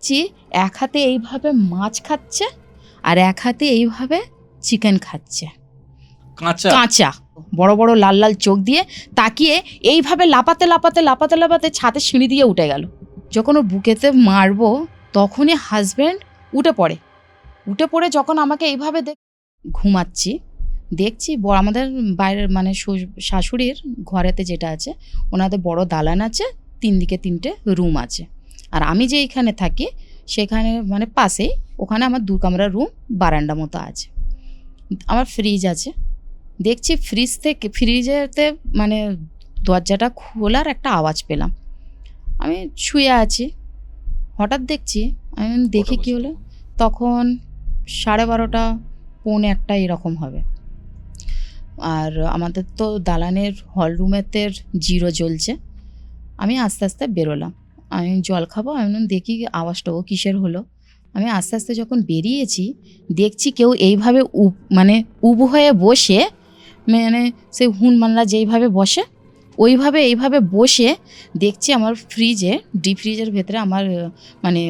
দেখছি এক হাতে এইভাবে মাছ খাচ্ছে আর এক হাতে এইভাবে চিকেন খাচ্ছে কাঁচা, বড় বড় লাল লাল চোখ দিয়ে তাকিয়ে এইভাবে লাপাতে লাপাতে লাপাতে লাপাতে ছাদের সিঁড়ি দিয়ে উঠে গেল। যখন ওর বুকেতে মারবো তখনই হাজব্যান্ড উঠে পড়ে যখন আমাকে এইভাবে ঘুমাচ্ছি দেখছি আমাদের বাইরের মানে শাশুড়ির ঘরেতে যেটা আছে ওনাদের বড় দালান আছে, 3 দিকে 3টে রুম আছে। আর আমি যে এইখানে থাকি সেখানে মানে পাশেই ওখানে আমার 2 কামরার রুম, বারান্দা মতো আছে। আমার ফ্রিজ আছে, দেখছি ফ্রিজেতে মানে দরজাটা খোলার একটা আওয়াজ পেলাম। আমি শুয়ে আছি, হঠাৎ দেখছি, আমি দেখি কি হলো, তখন 12:30 পৌনে 1 এরকম হবে। আর আমাদের তো দালানের হল রুমেতে 0 জ্বলছে। আমি আস্তে আস্তে বেরোলাম, আমি জল খাবো, আমি দেখি আওয়াজটা ও কিসের হলো। আমি আস্তে আস্তে যখন বেরিয়েছি দেখছি কেউ এইভাবে মানে উবু হয়ে বসে, মানে সে হুনমানরা যেইভাবে বসে ওইভাবে এইভাবে বসে দেখছি আমার ফ্রিজে, ডিপ ফ্রিজের ভেতরে আমার মানে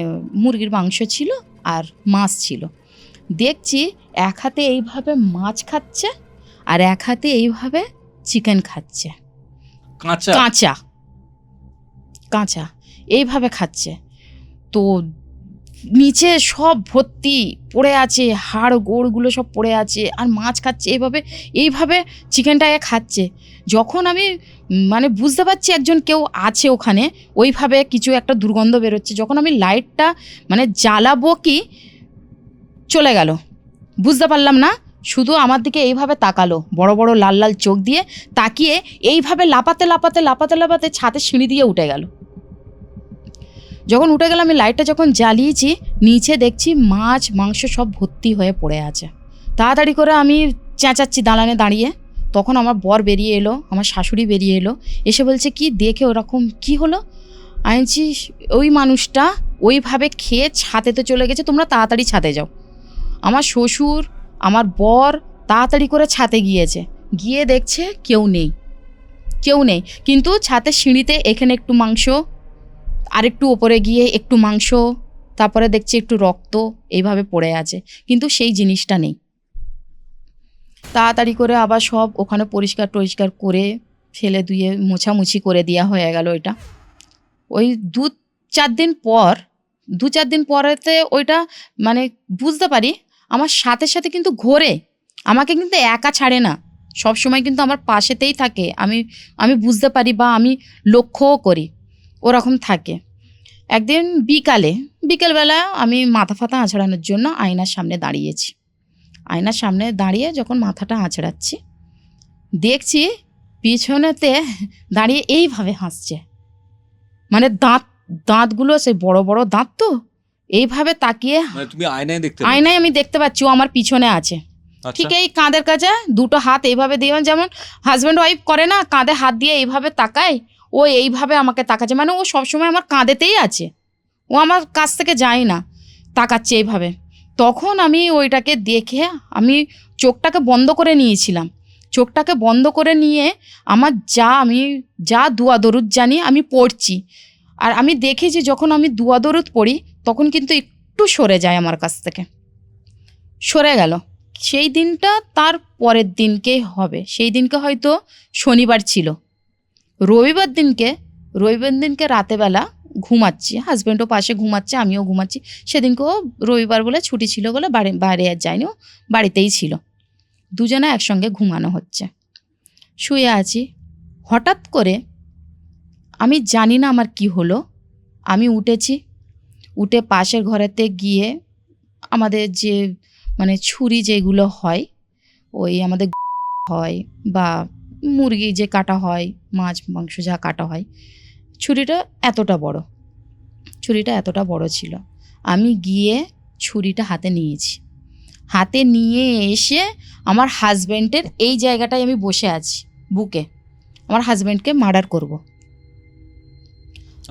মুরগির মাংস ছিল আর মাছ ছিল। দেখছি এক হাতে এইভাবে মাছ খাচ্ছে আর এক হাতে এইভাবে চিকেন খাচ্ছে কাঁচা এইভাবে খাচ্ছে। তো নিচে সব ভর্তি পড়ে আছে, হাড় গোড়গুলো সব পড়ে আছে, আর মাছ খাচ্ছে এইভাবে চিকেনটাকে খাচ্ছে। যখন আমি মানে বুঝতে পারছি একজন কেউ আছে ওখানে, ওইভাবে কিছু একটা দুর্গন্ধ বেরোচ্ছে, যখন আমি লাইটটা মানে জ্বালাবো কি চলে গেল, বুঝতে পারলাম না। শুধু আমার দিকে এইভাবে তাকালো, বড় বড় লাল লাল চোখ দিয়ে তাকিয়ে এইভাবে লাপাতে লাপাতে লাপাতে লাপাতে ছাদের সিঁড়ি দিয়ে উঠে গেল। যখন উঠে গেল আমি লাইটটা যখন জ্বালিয়েছি নিচে দেখছি মাছ মাংস সব ভর্তি হয়ে পড়ে আছে। তাড়াতাড়ি করে আমি চেঁচাচ্ছি দালানে দাঁড়িয়ে, তখন আমার বর বেরিয়ে এলো, আমার শাশুড়ি বেরিয়ে এলো, এসে বলছে কি দেখে ওরকম কি হলো। আনছি ওই মানুষটা ওইভাবে খেয়ে ছাদেতে চলে গেছে, তোমরা তাড়াতাড়ি ছাদে যাও। আমার শ্বশুর আমার বর তাড়াতাড়ি করে ছাদে গিয়েছে, গিয়ে দেখছে কেউ নেই, কিন্তু ছাদের সিঁড়িতে এখানে একটু মাংস, আরেকটু ওপরে গিয়ে একটু মাংস, তারপরে দেখছি একটু রক্ত এইভাবে পড়ে আছে, কিন্তু সেই জিনিসটা নেই। তাড়াতাড়ি করে আবার সব ওখানে পরিষ্কার করে ফেলে ধুয়ে মোছামুছি করে দেওয়া হয়ে গেল। ওইটা ওই 2-4 দিন পরেতে ওইটা মানে বুঝতে পারি আমার সাথে সাথে কিন্তু ঘোরে, আমাকে কিন্তু একা ছাড়ে না, সব সময় কিন্তু আমার পাশেতেই থাকে। আমি বুঝতে পারি বা আমি লক্ষ্যও করি ওরকম থাকে। একদিন বিকেলবেলা আমি মাথা ফাতা আঁচড়ানোর জন্য আয়নার সামনে দাঁড়িয়েছি। আয়নার সামনে দাঁড়িয়ে যখন মাথাটা আঁচড়াচ্ছি দেখছি পিছনেতে দাঁড়িয়ে এইভাবে হাসছে, মানে দাঁতগুলো সেই বড় বড় দাঁত, তো এইভাবে তাকিয়ে তুমি আয়নায় আমি দেখতে পাচ্ছি ও আমার পিছনে আছে। ঠিক এই কাঁধের কাছে 2টো হাত এইভাবে দিয়ে, যেমন হাজব্যান্ড ওয়াইফ করে না, কাঁধে হাত দিয়ে এইভাবে তাকায়, ও এইভাবে আমাকে তাকাচ্ছে, মানে ও সবসময় আমার কাঁধেতেই আছে, ও আমার কাছ থেকে যায় না, তাকাচ্ছে এইভাবে। তখন আমি ওইটাকে দেখে আমি চোখটাকে বন্ধ করে নিয়েছিলাম, চোখটাকে বন্ধ করে নিয়ে আমি যা দুয়া দরুদ জানি আমি পড়ছি। আর আমি দেখেছি যখন আমি দুয়া দরুদ পড়ি তখন কিন্তু একটু সরে যায় আমার কাছ থেকে, সরে গেল। সেই দিনটা তার পরের দিনকে হবে, সেই দিনকে হয়তো শনিবার ছিল। রবিবার দিনকে রাতেবেলা ঘুমাচ্ছি, হাজব্যান্ডও পাশে ঘুমাচ্ছে, আমিও ঘুমাচ্ছি। সেদিনকেও রবিবার বলে ছুটি ছিল বলে বাইরে আর যায়নি, বাড়িতেই ছিল। দুজনে একসঙ্গে ঘুমানো হচ্ছে, শুয়ে আছি। হঠাৎ করে আমি জানি না আমার কি হলো, আমি উঠে পাশের ঘরেতে গিয়ে আমাদের যে মানে ছুরি যেগুলো হয়, ওই আমাদের হয় বা মুরগি যে কাটা হয়, মাছ মাংস যা কাটা হয়, ছুরিটা এতটা বড় ছিল। আমি গিয়ে ছুরিটা হাতে নিয়ে এসে আমার হাজব্যান্ডের এই জায়গাটায় আমি বসে আছি, বুকে আমার হাজব্যান্ডকে মার্ডার করব।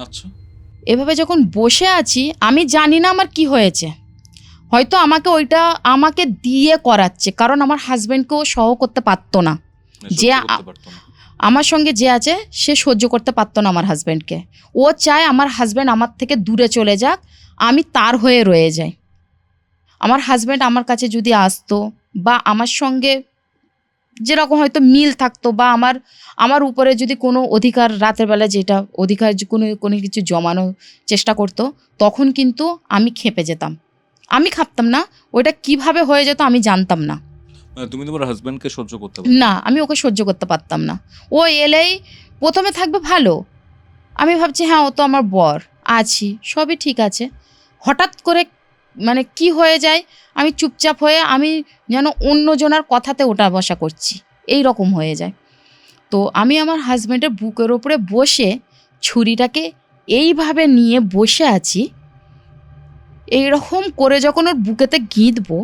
আচ্ছা, এভাবে যখন বসে আছি আমি জানি না আমার কি হয়েছে, হয়তো আমাকে দিয়ে করাচ্ছে, কারণ আমার হাজব্যান্ডকেও সহ করতে পারতো না, যে আমার সঙ্গে যে আছে সে সহ্য করতে পারতো না আমার হাজব্যান্ডকে। ও চায় আমার হাজব্যান্ড আমার থেকে দূরে চলে যাক, আমি তার হয়ে রয়ে যাই। আমার হাজব্যান্ড আমার কাছে যদি আসতো বা আমার সঙ্গে যেরকম হয়তো মিল থাকতো বা আমার উপরে যদি কোনো অধিকার, রাতের বেলা যেটা অধিকার কোনো কিছু জমানোর চেষ্টা করতো, তখন কিন্তু আমি ক্ষেপে যেতাম। আমি খাপতাম না, ওইটা কিভাবে হয়ে যেত আমি জানতাম না। তুমি তোমার হাজব্যান্ডকে সহ্য করতে না, আমি ওকে সহ্য করতে পারতাম না। ও এলেই প্রথমে থাকবে ভালো, আমি ভাবছি হ্যাঁ ও তো আমার বর, আছি সবই ঠিক আছে। হঠাৎ করে মানে কি হয়ে যায়, আমি চুপচাপ হয়ে আমি যেন অন্যজনার কথাতে ওঠা বসা করছি, এই রকম হয়ে যায়। তো আমি আমার হাজব্যান্ডের বুকের ওপরে বসে ছুরিটাকে এইভাবে নিয়ে বসে আছি। এইরকম করে যখন ওর বুকেতে গিঁথবো,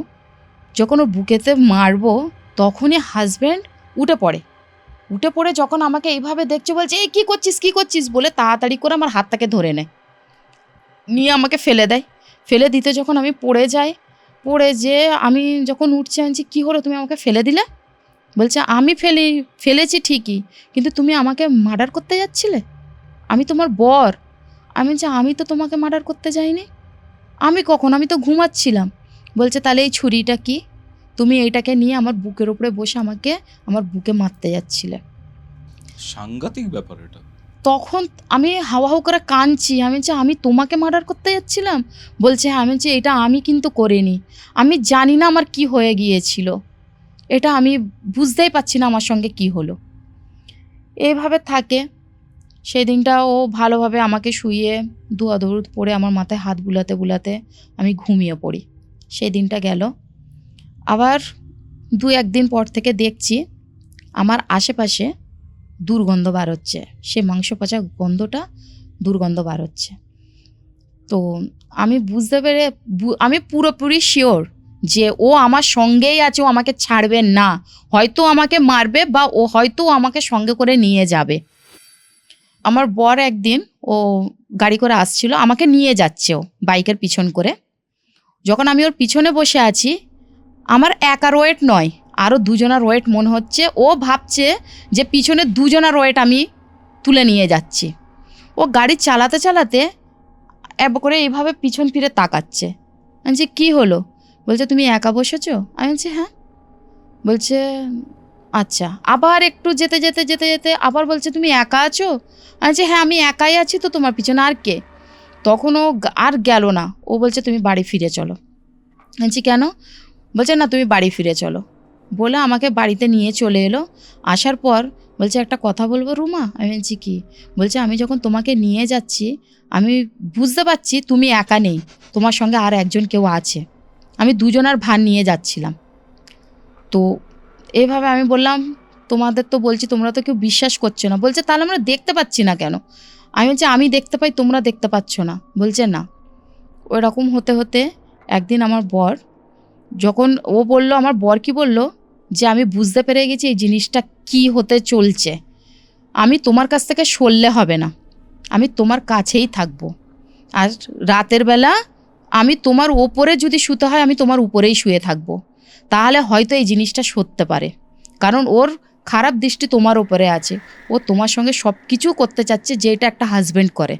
যখন ওর বুকেতে মারবো, তখনই হাজব্যান্ড উঠে পড়ে যখন আমাকে এইভাবে দেখছে, বলছে এই কী করছিস বলে তাড়াতাড়ি করে আমার হাতটাকে ধরে নেয়, নিয়ে আমাকে ফেলে দেয়। ফেলে দিতে যখন আমি পড়ে যাই, পড়ে যেয়ে আমি যখন উঠছি, আনছি কী হলো তুমি আমাকে ফেলে দিলে? বলছে আমি ফেলেছি ঠিকই, কিন্তু তুমি আমাকে মার্ডার করতে যাচ্ছিলে, আমি তোমার বর। আমি বলছি আমি তো তোমাকে মার্ডার করতে যাইনি, আমি তো ঘুমাচ্ছিলাম। বলছে তাহলে এই ছুরিটা কি? তুমি এইটাকে নিয়ে আমার বুকের উপরে বসে আমাকে আমার বুকে মারতে যাচ্ছিলে। সাংঘাতিক ব্যাপার এটা। তখন আমি হাউ করে কাঁদছি, আমি বলছি আমি তোমাকে মার্ডার করতে যাচ্ছিলাম? বলছে হ্যাঁ। আমি বলছি এটা আমি কিন্তু করিনি, আমি জানি না আমার কি হয়ে গিয়েছিল, এটা আমি বুঝতেই পারছি না আমার সঙ্গে কি হলো। এইভাবে থাকে। সেই দিনটা ও ভালোভাবে আমাকে শুইয়ে দুয়াদুরুদ পড়ে আমার মাথায় হাত বুলাতে আমি ঘুমিয়ে পড়ি। সেই দিনটা গেল। আবার 2-1 দিন পর থেকে দেখছি আমার আশেপাশে দুর্গন্ধ বার হচ্ছে, সে মাংস পচা গন্ধটা দুর্গন্ধ বার হচ্ছে। তো আমি বুঝতে পেরে আমি পুরোপুরি শিওর যে ও আমার সঙ্গেই আছে, ও আমাকে ছাড়বে না, হয়তো আমাকে মারবে বা ও হয়তো আমাকে সঙ্গে করে নিয়ে যাবে। আমার বর একদিন ও গাড়ি করে আসছিল, আমাকে নিয়ে যাচ্ছে ও বাইকের পিছন করে। যখন আমি ওর পিছনে বসে আছি, আমার একার ওয়েট নয়, আরও 2 জনার ওয়েট মনে হচ্ছে। ও ভাবছে যে পিছনে 2 জনার ওয়েট আমি তুলে নিয়ে যাচ্ছি। ও গাড়ি চালাতে করে এইভাবে পিছন ফিরে তাকাচ্ছে। আমি বলছি কী হলো? বলছে তুমি একা বসেছো? আমি বলছি হ্যাঁ। বলছে আচ্ছা। আবার একটু যেতে আবার বলছে তুমি একা আছো? আমি বলছি হ্যাঁ আমি একাই আছি, তো তোমার পিছনে আর কে? তখন ও আর গেল না, ও বলছে তুমি বাড়ি ফিরে চলো। আমি বলছি কেন? বলছে না তুমি বাড়ি ফিরে চলো, বলে আমাকে বাড়িতে নিয়ে চলে এলো। আসার পর বলছে একটা কথা বলবো রুমা? আমি বলছি কি? বলছে আমি যখন তোমাকে নিয়ে যাচ্ছি আমি বুঝতে পারছি তুমি একা নেই, তোমার সঙ্গে আর একজন কেউ আছে, আমি 2 জনার ভার নিয়ে যাচ্ছিলাম। তো এইভাবে আমি বললাম তোমাদের তো বলছি তোমরা তো কেউ বিশ্বাস করছো না। বলছে তাহলে আমরা দেখতে পাচ্ছি না কেন? আমি বলছি আমি দেখতে পাই, তোমরা দেখতে পাচ্ছ না। বলছে না। ওই রকম হতে একদিন আমার বর যখন ও বলল, আমার বর কি বলল, যে আমি বুঝতে পেরে গেছি এই জিনিসটা কি হতে চলছে, আমি তোমার কাছ থেকে সরলে হবে না, আমি তোমার কাছেই থাকবো, আর রাতের বেলা আমি তোমার ওপরে যদি শুতে হয় আমি তোমার উপরেই শুয়ে থাকবো, তাহলে হয়তো এই জিনিসটা সরতে পারে। কারণ ওর খারাপ দৃষ্টি তোমার ওপরে আছে, ও তোমার সঙ্গে সব কিছু করতে চাচ্ছে যেটা একটা হাজব্যান্ড করে।